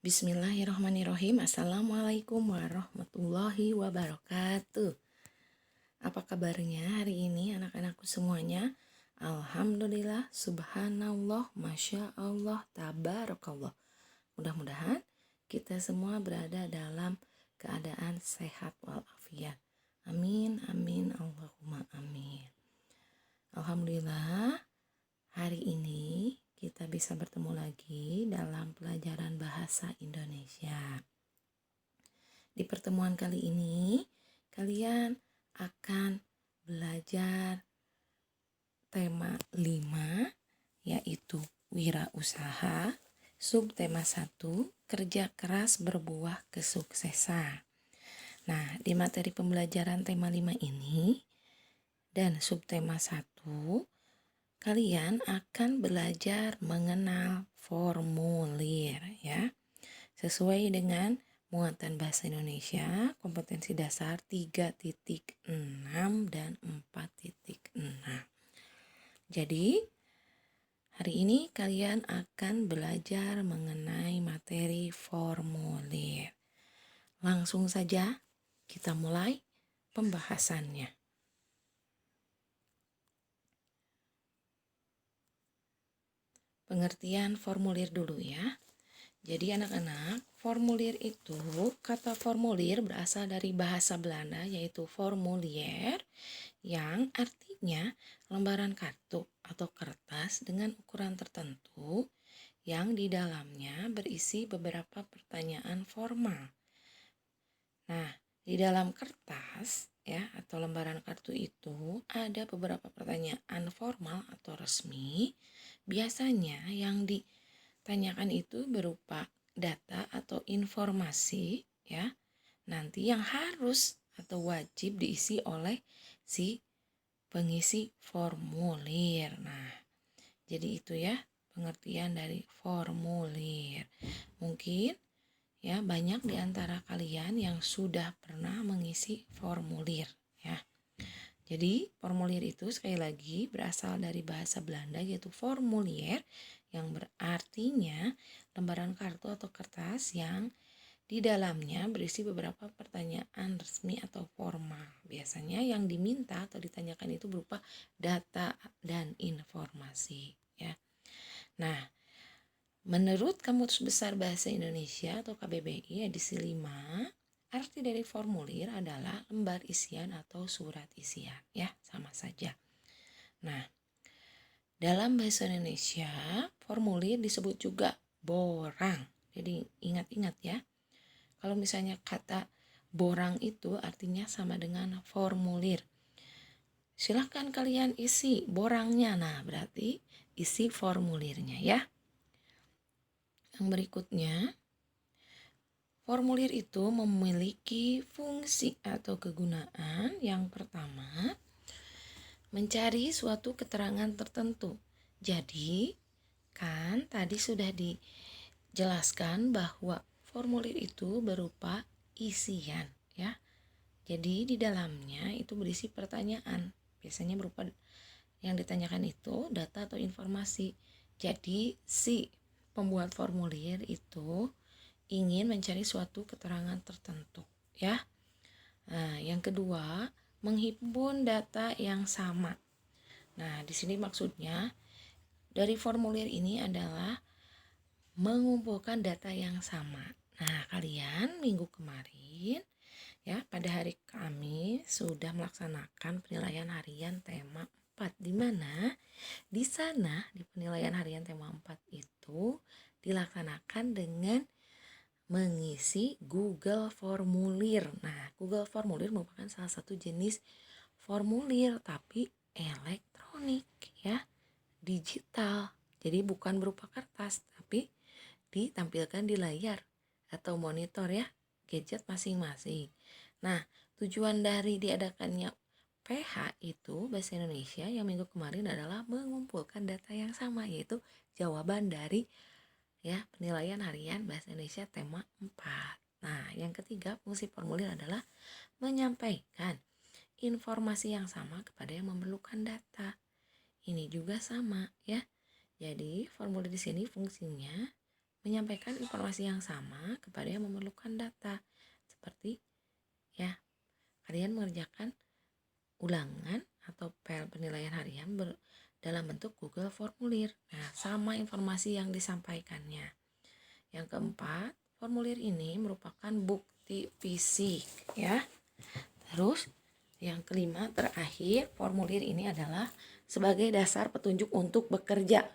Bismillahirrahmanirrahim. Assalamualaikum warahmatullahi wabarakatuh. Apa kabarnya hari ini anak-anakku semuanya? Alhamdulillah, subhanallah, masya Allah, tabarakallah. Mudah-mudahan kita semua berada dalam keadaan sehat walafiat. Amin, amin, Allahumma amin. Alhamdulillah, hari ini kita bisa bertemu lagi dalam pelajaran bahasa Indonesia. Di pertemuan kali ini, kalian akan belajar tema 5, yaitu wirausaha, subtema 1, kerja keras berbuah kesuksesan. Nah, di materi pembelajaran tema 5 ini dan subtema 1, kalian akan belajar mengenal formulir ya. Sesuai dengan muatan bahasa Indonesia kompetensi dasar 3.6 dan 4.6. Jadi, hari ini kalian akan belajar mengenai materi formulir. Langsung saja kita mulai pembahasannya. Pengertian formulir dulu ya. Jadi anak-anak, formulir itu, kata formulir berasal dari bahasa Belanda yaitu formulier yang artinya lembaran kartu atau kertas dengan ukuran tertentu yang di dalamnya berisi beberapa pertanyaan formal. Nah, di dalam kertas ya atau lembaran kartu itu ada beberapa pertanyaan formal atau resmi. Biasanya yang ditanyakan itu berupa data atau informasi ya. Nanti yang harus atau wajib diisi oleh si pengisi formulir. Nah, jadi itu ya pengertian dari formulir. Mungkin ya banyak di antara kalian yang sudah pernah mengisi formulir ya. Jadi formulir itu sekali lagi berasal dari bahasa Belanda yaitu formulier yang berartinya lembaran kartu atau kertas yang di dalamnya berisi beberapa pertanyaan resmi atau formal. Biasanya yang diminta atau ditanyakan itu berupa data dan informasi ya. Nah, menurut Kamus Besar Bahasa Indonesia atau KBBI edisi 5, arti dari formulir adalah lembar isian atau surat isian ya, sama saja. Nah, dalam bahasa Indonesia formulir disebut juga borang. Jadi ingat-ingat ya. Kalau misalnya kata borang itu artinya sama dengan formulir. Silahkan kalian isi borangnya. Nah, berarti isi formulirnya ya. Yang berikutnya, formulir itu memiliki fungsi atau kegunaan. Yang pertama, mencari suatu keterangan tertentu. Jadi, kan tadi sudah dijelaskan bahwa formulir itu berupa isian ya. Jadi di dalamnya itu berisi pertanyaan. Biasanya berupa yang ditanyakan itu data atau informasi. Jadi si pembuat formulir itu ingin mencari suatu keterangan tertentu ya. Nah, yang kedua, menghimpun data yang sama. Nah, di sini maksudnya dari formulir ini adalah mengumpulkan data yang sama. Nah, kalian minggu kemarin ya pada hari Kamis sudah melaksanakan penilaian harian tema 4 di mana di sana di penilaian harian tema 4 itu dilaksanakan dengan mengisi Google Formulir. Nah, Google Formulir merupakan salah satu jenis formulir tapi elektronik ya, digital. Jadi bukan berupa kertas tapi ditampilkan di layar atau monitor ya, gadget masing-masing. Nah, tujuan dari diadakannya PH itu Bahasa Indonesia yang minggu kemarin adalah mengumpulkan data yang sama yaitu jawaban dari ya penilaian harian Bahasa Indonesia tema 4. Nah, yang ketiga fungsi formulir adalah menyampaikan informasi yang sama kepada yang memerlukan data. Ini juga sama ya. Jadi formulir di sini fungsinya menyampaikan informasi yang sama kepada yang memerlukan data. Seperti ya, kalian mengerjakan ulangan atau PL penilaian harian dalam bentuk Google Formulir. Nah, sama informasi yang disampaikannya. Yang keempat, formulir ini merupakan bukti fisik ya. Terus yang kelima terakhir, formulir ini adalah sebagai dasar petunjuk untuk bekerja.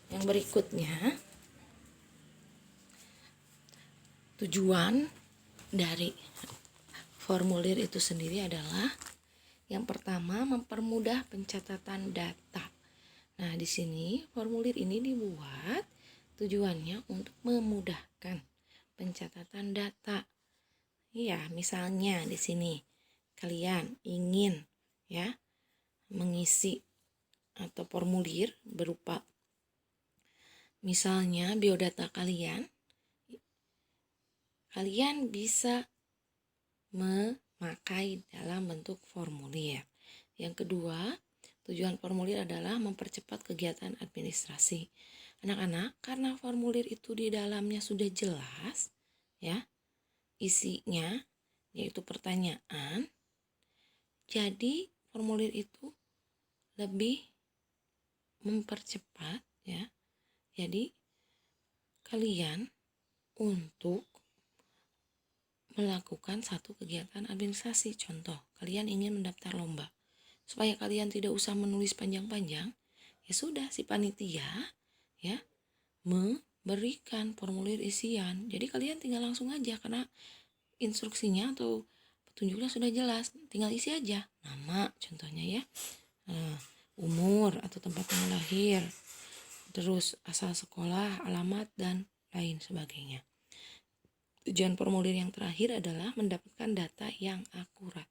Yang berikutnya, tujuan dari formulir itu sendiri adalah yang pertama mempermudah pencatatan data. Nah, di sini formulir ini dibuat tujuannya untuk memudahkan pencatatan data. Iya, misalnya di sini kalian ingin ya mengisi atau formulir berupa misalnya biodata kalian bisa memakai dalam bentuk formulir. Yang kedua, tujuan formulir adalah mempercepat kegiatan administrasi. Anak-anak, karena formulir itu di dalamnya sudah jelas, ya, isinya yaitu pertanyaan, jadi formulir itu lebih mempercepat, ya. Jadi kalian untuk melakukan satu kegiatan administrasi. Contoh, kalian ingin mendaftar lomba. Supaya kalian tidak usah menulis panjang-panjang, ya sudah si panitia ya memberikan formulir isian. Jadi kalian tinggal langsung aja karena instruksinya atau petunjuknya sudah jelas, tinggal isi aja. Nama contohnya ya, umur atau tempat tanggal lahir, terus asal sekolah, alamat dan lain sebagainya. Tujuan formulir yang terakhir adalah mendapatkan data yang akurat.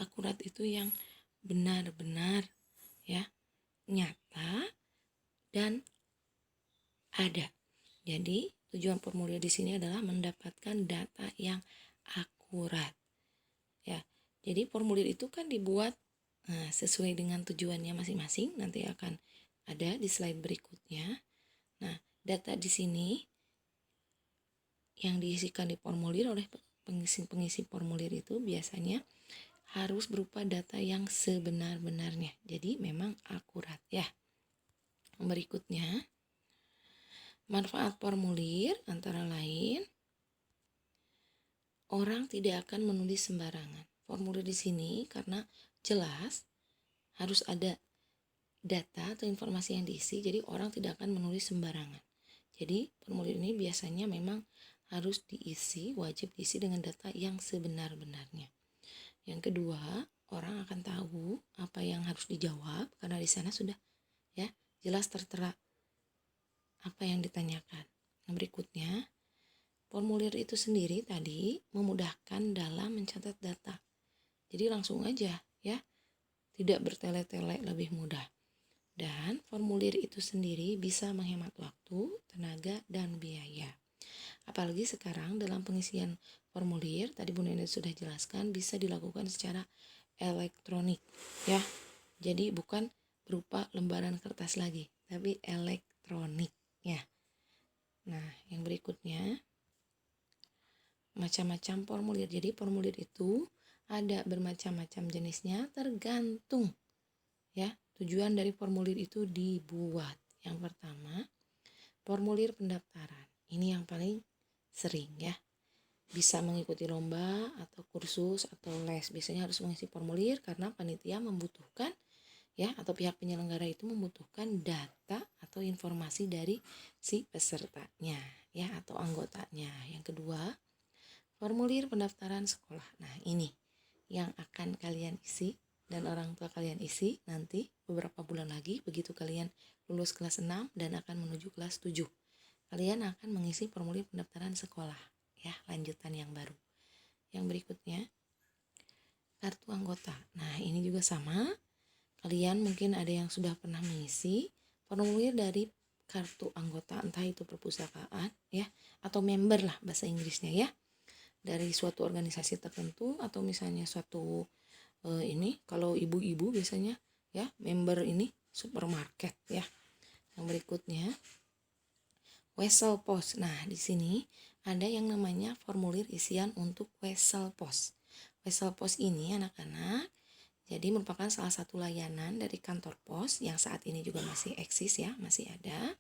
Akurat itu yang benar-benar ya, nyata dan ada. Jadi tujuan formulir di sini adalah mendapatkan data yang akurat. Ya. Jadi formulir itu kan dibuat sesuai dengan tujuannya masing-masing, nanti akan ada di slide berikutnya. Nah, data di sini yang diisikan di formulir oleh pengisi formulir itu biasanya harus berupa data yang sebenar-benarnya. Jadi memang akurat ya. Berikutnya, manfaat formulir antara lain orang tidak akan menulis sembarangan. Formulir di sini karena jelas harus ada data atau informasi yang diisi, jadi orang tidak akan menulis sembarangan. Jadi formulir ini biasanya memang harus diisi, wajib diisi dengan data yang sebenar-benarnya. Yang kedua, orang akan tahu apa yang harus dijawab karena di sana sudah ya jelas tertera apa yang ditanyakan. Yang berikutnya, formulir itu sendiri tadi memudahkan dalam mencatat data. Jadi langsung aja ya, tidak bertele-tele, lebih mudah. Dan formulir itu sendiri bisa menghemat waktu, tenaga, dan biaya. Apalagi sekarang dalam pengisian formulir, tadi Bu Nenek sudah jelaskan, bisa dilakukan secara elektronik ya. Jadi bukan berupa lembaran kertas lagi, tapi elektronik ya. Nah, yang berikutnya macam-macam formulir. Jadi formulir itu ada bermacam-macam jenisnya tergantung ya tujuan dari formulir itu dibuat. Yang pertama, formulir pendaftaran. Ini yang paling sering ya. Bisa mengikuti lomba atau kursus atau les. Biasanya harus mengisi formulir karena panitia membutuhkan ya, atau pihak penyelenggara itu membutuhkan data atau informasi dari si pesertanya ya atau anggotanya. Yang kedua, formulir pendaftaran sekolah. Nah, ini yang akan kalian isi dan orang tua kalian isi nanti beberapa bulan lagi begitu kalian lulus kelas 6 dan akan menuju kelas 7. Kalian akan mengisi formulir pendaftaran sekolah ya, lanjutan yang baru. Yang berikutnya, kartu anggota. Nah, ini juga sama. Kalian mungkin ada yang sudah pernah mengisi formulir dari kartu anggota, entah itu perpustakaan ya atau member lah bahasa Inggrisnya ya, dari suatu organisasi tertentu atau misalnya suatu ini kalau ibu-ibu biasanya ya member ini supermarket ya. Yang berikutnya, Wesel Pos. Nah, di sini ada yang namanya formulir isian untuk Wesel Pos. Wesel Pos ini anak-anak jadi merupakan salah satu layanan dari kantor pos yang saat ini juga masih eksis ya, masih ada.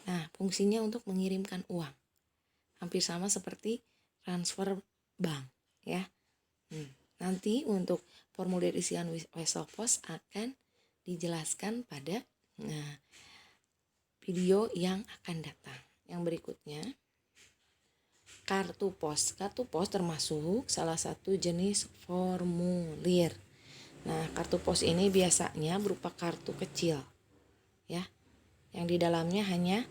Nah, fungsinya untuk mengirimkan uang. Hampir sama seperti transfer bank ya. Nanti untuk formulir isian Wesel Pos akan dijelaskan pada video yang akan datang. Yang berikutnya, kartu pos. Kartu pos termasuk salah satu jenis formulir. Nah, kartu pos ini biasanya berupa kartu kecil ya, yang di dalamnya hanya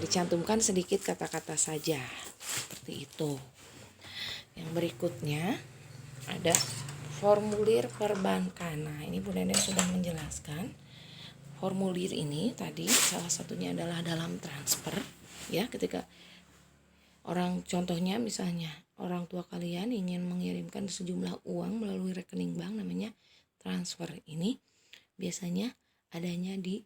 dicantumkan sedikit kata-kata saja, seperti itu. Yang berikutnya ada formulir perbankan. Nah, ini Bu Nenek sudah menjelaskan. Formulir ini tadi salah satunya adalah dalam transfer ya, ketika orang, contohnya misalnya orang tua kalian ingin mengirimkan sejumlah uang melalui rekening bank, namanya transfer. Ini biasanya adanya di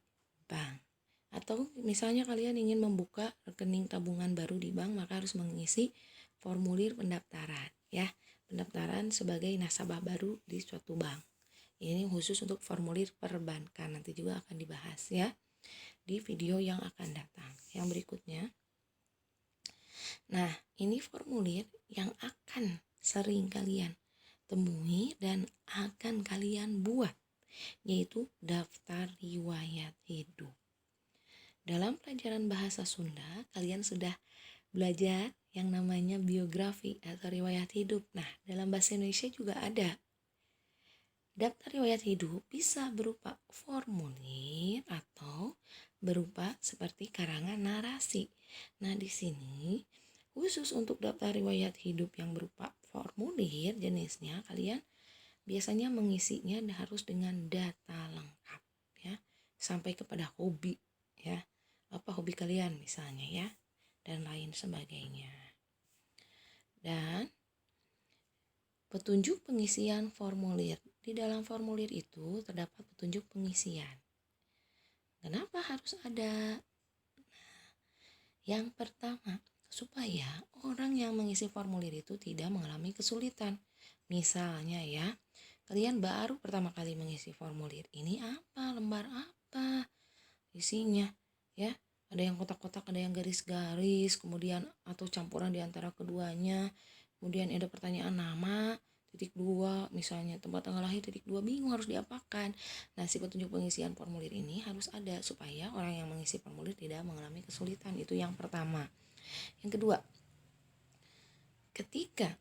bank. Atau misalnya kalian ingin membuka rekening tabungan baru di bank, maka harus mengisi formulir pendaftaran ya. Pendaftaran sebagai nasabah baru di suatu bank. Ini khusus untuk formulir perbankan, nanti juga akan dibahas ya di video yang akan datang. Yang berikutnya, nah ini formulir yang akan sering kalian temui dan akan kalian buat, yaitu daftar riwayat hidup. Dalam pelajaran bahasa Sunda, kalian sudah belajar yang namanya biografi atau riwayat hidup. Nah, dalam bahasa Indonesia juga ada. Daftar riwayat hidup bisa berupa formulir atau berupa seperti karangan narasi. Nah, di sini khusus untuk daftar riwayat hidup yang berupa formulir jenisnya, kalian biasanya mengisinya harus dengan data lengkap ya, sampai kepada hobi ya. Apa hobi kalian misalnya ya, dan lain sebagainya. Dan petunjuk pengisian formulir. Di dalam formulir itu terdapat petunjuk pengisian. Kenapa harus ada? Yang pertama, supaya orang yang mengisi formulir itu tidak mengalami kesulitan. Misalnya ya, kalian baru pertama kali mengisi formulir. Ini apa? Lembar apa isinya? Ya, ada yang kotak-kotak, ada yang garis-garis, kemudian atau campuran di antara keduanya. Kemudian ada pertanyaan nama, (2) misalnya, tempat tanggal lahir (2), bingung harus diapakan. Nah, si petunjuk pengisian formulir ini harus ada supaya orang yang mengisi formulir tidak mengalami kesulitan. Itu yang pertama. Yang kedua, ketika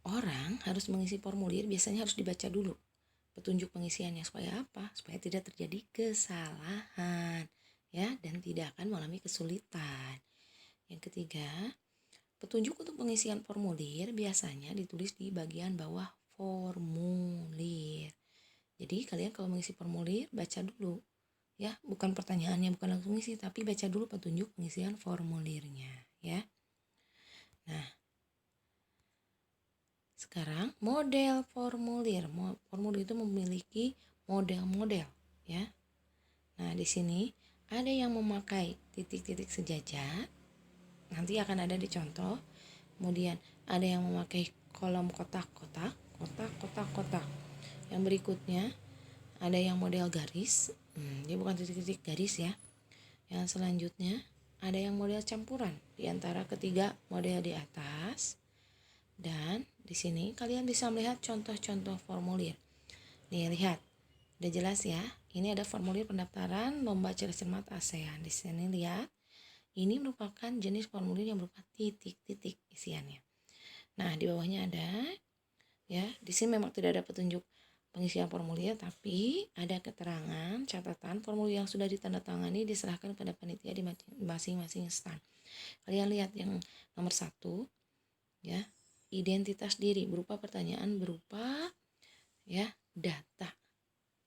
orang harus mengisi formulir, biasanya harus dibaca dulu petunjuk pengisiannya. Supaya apa? Supaya tidak terjadi kesalahan ya, dan tidak akan mengalami kesulitan. Yang ketiga, petunjuk untuk pengisian formulir biasanya ditulis di bagian bawah formulir. Jadi kalian kalau mengisi formulir baca dulu ya, bukan pertanyaannya, bukan langsung isi, tapi baca dulu petunjuk pengisian formulirnya ya. Nah, sekarang model formulir. Formulir itu memiliki model-model ya. Nah, di sini ada yang memakai titik-titik sejajar, nanti akan ada di contoh. Kemudian ada yang memakai kolom kotak-kotak, kotak. Yang berikutnya ada yang model garis, dia bukan titik-titik garis ya. Yang selanjutnya ada yang model campuran di antara ketiga model di atas. Dan di sini kalian bisa melihat contoh-contoh formulir. Nih, lihat. Udah jelas ya. Ini ada formulir pendaftaran lomba cerdas cermat ASEAN. Di sini lihat. Ini merupakan jenis formulir yang berupa titik-titik isiannya. Nah, di bawahnya ada ya. Di sini memang tidak ada petunjuk pengisian formulir, tapi ada keterangan catatan formulir yang sudah ditandatangani diserahkan kepada panitia di masing-masing stand. Kalian lihat yang nomor 1 ya, identitas diri, berupa pertanyaan berupa ya data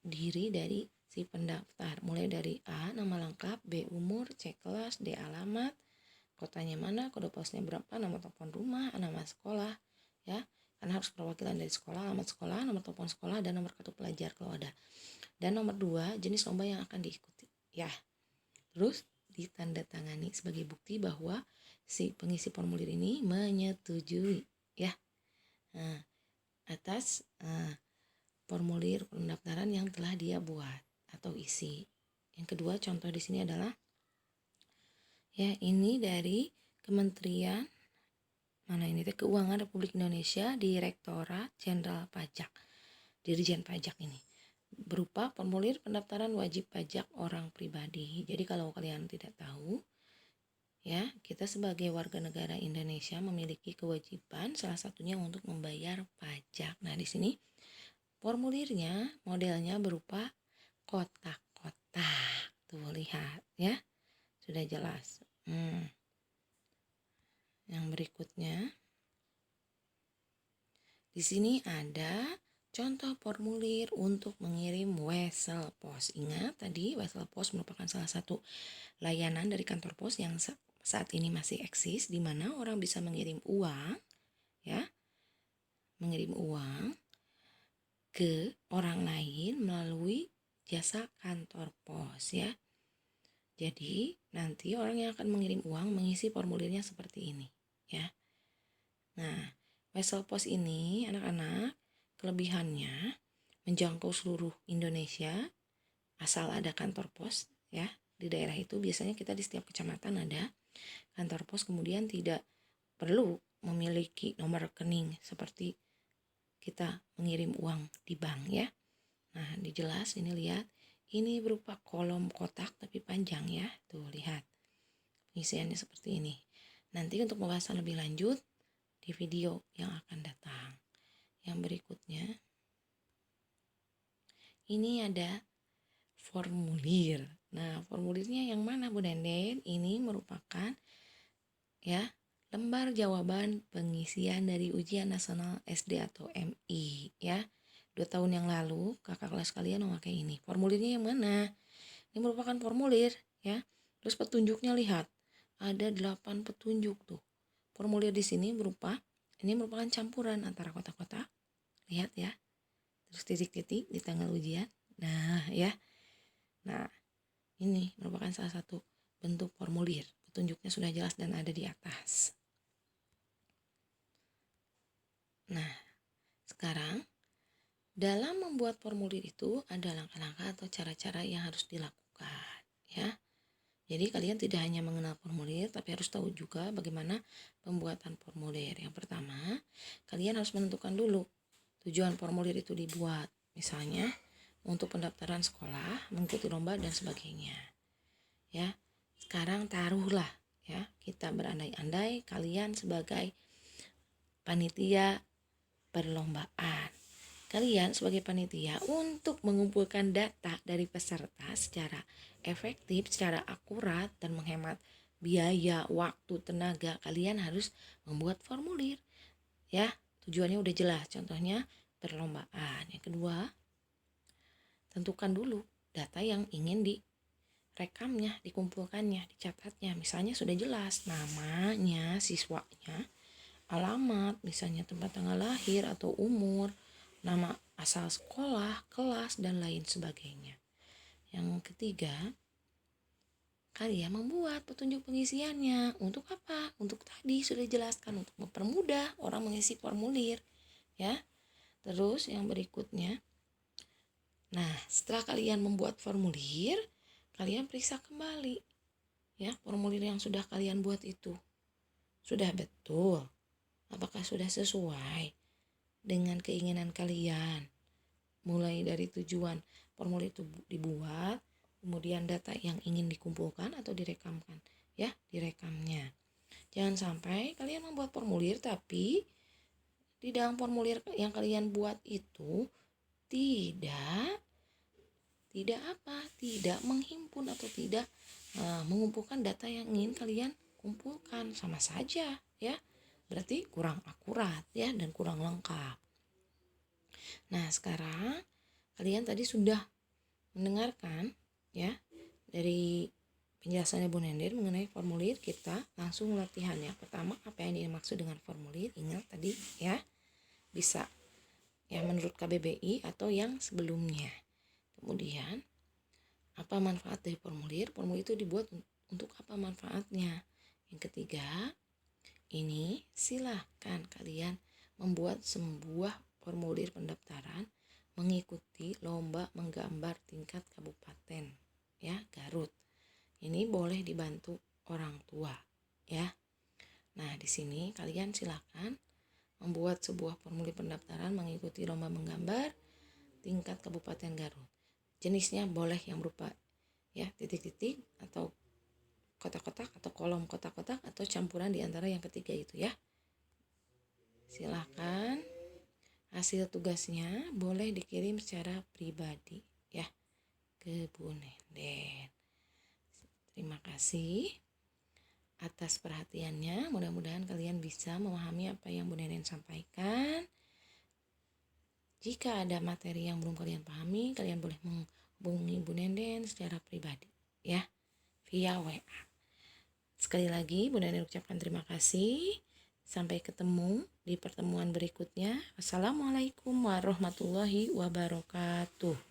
diri dari si pendaftar, mulai dari A nama lengkap, B umur, C kelas, D alamat, kotanya mana, kode posnya berapa, nomor telepon rumah, nama sekolah ya, karena harus perwakilan dari sekolah, alamat sekolah, nomor telepon sekolah, dan nomor kartu pelajar kalau ada. Dan nomor 2, jenis lomba yang akan diikuti ya. Terus ditandatangani sebagai bukti bahwa si pengisi formulir ini menyetujui ya atas formulir pendaftaran yang telah dia buat atau isi. Yang kedua contoh di sini adalah ya ini dari Kementerian Keuangan Republik Indonesia, Direktorat Jenderal Pajak, Dirjen Pajak ini. Berupa formulir pendaftaran wajib pajak orang pribadi. Jadi kalau kalian tidak tahu, ya, kita sebagai warga negara Indonesia memiliki kewajiban salah satunya untuk membayar pajak. Nah, di sini formulirnya modelnya berupa kotak-kotak. Tuh lihat ya. Sudah jelas. Yang berikutnya di sini ada contoh formulir untuk mengirim wesel pos. Ingat tadi wesel pos merupakan salah satu layanan dari kantor pos yang saat ini masih eksis, di mana orang bisa mengirim uang ya, mengirim uang ke orang lain melalui jasa kantor pos ya. Jadi nanti orang yang akan mengirim uang mengisi formulirnya seperti ini ya. Nah, wesel pos ini anak-anak kelebihannya menjangkau seluruh Indonesia asal ada kantor pos ya. Di daerah itu biasanya kita di setiap kecamatan ada kantor pos, kemudian tidak perlu memiliki nomor rekening seperti kita mengirim uang di bank ya. Nah, dijelas ini lihat, ini berupa kolom kotak tapi panjang ya. Tuh lihat. Pengisiannya seperti ini. Nanti untuk pembahasan lebih lanjut di video yang akan datang. Yang berikutnya ini ada formulir. Nah, formulirnya yang mana Bu Denden? Ini merupakan ya lembar jawaban pengisian dari ujian nasional SD atau MI ya. 2 tahun yang lalu kakak kelas kalian memakai ini. Formulirnya yang mana? Ini merupakan formulir ya. Terus petunjuknya lihat. Ada 8 petunjuk tuh. Formulir di sini ini merupakan campuran antara kotak-kotak. Lihat ya. Terus titik-titik di tanggal ujian. Nah, ya. Nah, ini merupakan salah satu bentuk formulir. Petunjuknya sudah jelas dan ada di atas. Nah, sekarang dalam membuat formulir itu ada langkah-langkah atau cara-cara yang harus dilakukan ya. Jadi kalian tidak hanya mengenal formulir tapi harus tahu juga bagaimana pembuatan formulir. Yang pertama, kalian harus menentukan dulu tujuan formulir itu dibuat. Misalnya untuk pendaftaran sekolah, mengikuti lomba dan sebagainya. Ya. Sekarang taruhlah ya, kita berandai-andai kalian sebagai panitia perlombaan. Kalian sebagai panitia untuk mengumpulkan data dari peserta secara efektif, secara akurat dan menghemat biaya, waktu, tenaga, kalian harus membuat formulir. Ya, tujuannya udah jelas. Contohnya perlombaan. Yang kedua, tentukan dulu data yang ingin direkamnya, dikumpulkannya, dicatatnya. Misalnya sudah jelas namanya siswanya, alamat, misalnya tempat tanggal lahir atau umur, nama asal sekolah, kelas, dan lain sebagainya. Yang ketiga, kalian membuat petunjuk pengisiannya. Untuk apa? Untuk tadi sudah dijelaskan, untuk mempermudah orang mengisi formulir. Ya. Terus yang berikutnya, nah setelah kalian membuat formulir, kalian periksa kembali ya formulir yang sudah kalian buat itu. Sudah betul? Apakah sudah sesuai dengan keinginan kalian? Mulai dari tujuan formulir itu dibuat, kemudian data yang ingin dikumpulkan atau direkamkan, ya, direkamnya. Jangan sampai kalian membuat formulir tapi di dalam formulir yang kalian buat itu tidak menghimpun atau tidak mengumpulkan data yang ingin kalian kumpulkan. Sama saja ya, berarti kurang akurat ya dan kurang lengkap. Nah, sekarang kalian tadi sudah mendengarkan ya dari penjelasannya Bu Nender mengenai formulir. Kita langsung latihan. Yang pertama, apa yang dimaksud dengan formulir? Ingat tadi ya, bisa ya menurut KBBI atau yang sebelumnya. Kemudian Apa manfaat dari formulir? Formulir itu dibuat untuk apa manfaatnya? Yang ketiga, ini silahkan kalian membuat sebuah formulir pendaftaran mengikuti lomba menggambar tingkat kabupaten ya Garut. Ini boleh dibantu orang tua ya. Nah, di sini kalian silahkan membuat sebuah formulir pendaftaran mengikuti lomba menggambar tingkat Kabupaten Garut. Jenisnya boleh yang berupa ya titik-titik atau kotak-kotak atau kolom kotak-kotak atau campuran di antara yang ketiga itu ya. Silahkan hasil tugasnya boleh dikirim secara pribadi ya ke Bu Nenden. Terima kasih atas perhatiannya. Mudah-mudahan kalian bisa memahami apa yang Bu Nenden sampaikan. Jika ada materi yang belum kalian pahami, kalian boleh menghubungi Bu Nenden secara pribadi ya, via WA. Sekali lagi Bu Nenden ucapkan terima kasih. Sampai ketemu di pertemuan berikutnya. Wassalamualaikum warahmatullahi wabarakatuh.